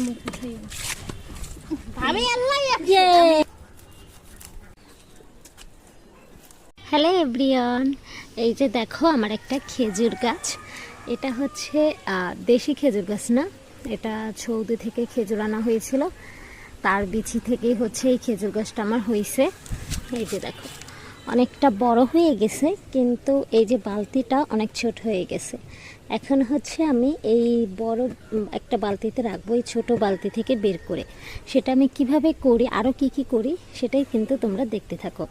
মুখ উঠাই hello everyone, এই যে দেখো আমার একটা খেজুর গাছ। এটা হচ্ছে দেশি খেজুর গাছ না, এটা সৌদি থেকে খেজুর আনা হয়েছিল, তার বিচি থেকেই হচ্ছে এই খেজুর গাছটা আমার হয়েছে। এই যে দেখো অনেকটা বড় হয়ে গেছে, কিন্তু এই যে বালতিটা অনেক ছোট হয়ে গেছে। এখন হচ্ছে আমি এই বড় একটা বালতিতে রাখবো, এই ছোটো বালতি থেকে বের করে। সেটা আমি কিভাবে করি, আরও কি করি, সেটাই কিন্তু তোমরা দেখতে থাকো।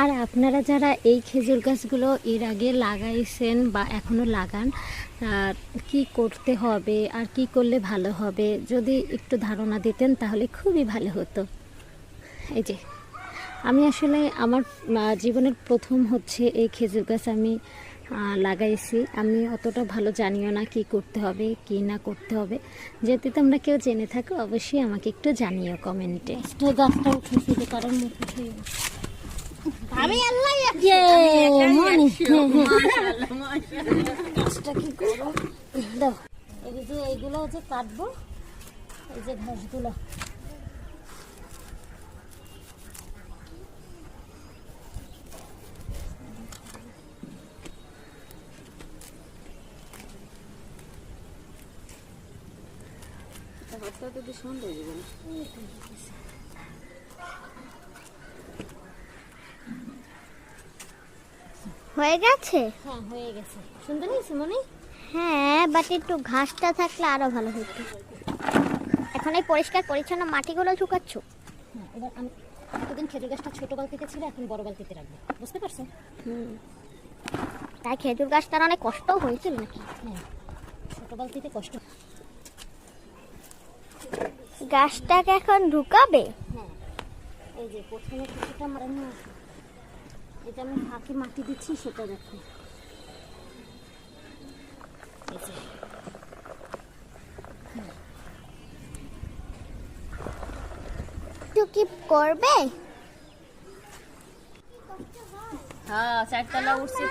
আর আপনারা যারা এই খেজুর গাছগুলো এর আগে লাগাইছেন বা এখনও লাগান, কি করতে হবে আর কি করলে ভালো হবে, যদি একটু ধারণা দিতেন তাহলে খুবই ভালো হতো। এই যে আমি আসলে আমার জীবনের প্রথম হচ্ছে এই খেজুর গাছ আমি লাগাইছি। আমি অতটা ভালো জানিও না কি করতে হবে কি না করতে হবে। যদি তোমরা কেউ জেনে থাকো অবশ্যই আমাকে একটু জানিও কমেন্টে। গাছটা উঠেছি কারণ মুখ উঠে আমি আল্লাহ এইগুলো যে কাটবো, এই যে ঘাসগুলো হয়ে গেছে। হ্যাঁ হয়ে গেছে, সুন্দর হয়েছে মনে। হ্যাঁ, বাট একটু ঘাসটা থাকলে আরো ভালো হতো। এখন এই পরিষ্কার পরিচ্ছন্ন মাটিগুলো শুকাচ্ছ। হ্যাঁ, এবার আমি এতদিন খেজুর গাছটা ছোট বালতিতে ছিল, এখন বড় বালতিতে রাখবো, বুঝতে পারছো? তাই খেজুর গাছটার অনেক কষ্টও হয়েছিল নাকি? হ্যাঁ, ছোট বালতিতে কষ্ট। গাছটাকে এখন ঢুকাবে। হ্যাঁ, এই যে প্রথমে কিছুটা মারানো, এটা আমি ফাঁকি মাটি দিচ্ছি, সেটা দেখো। তো কি করবে? হ্যাঁ, চারতলা উঠছি।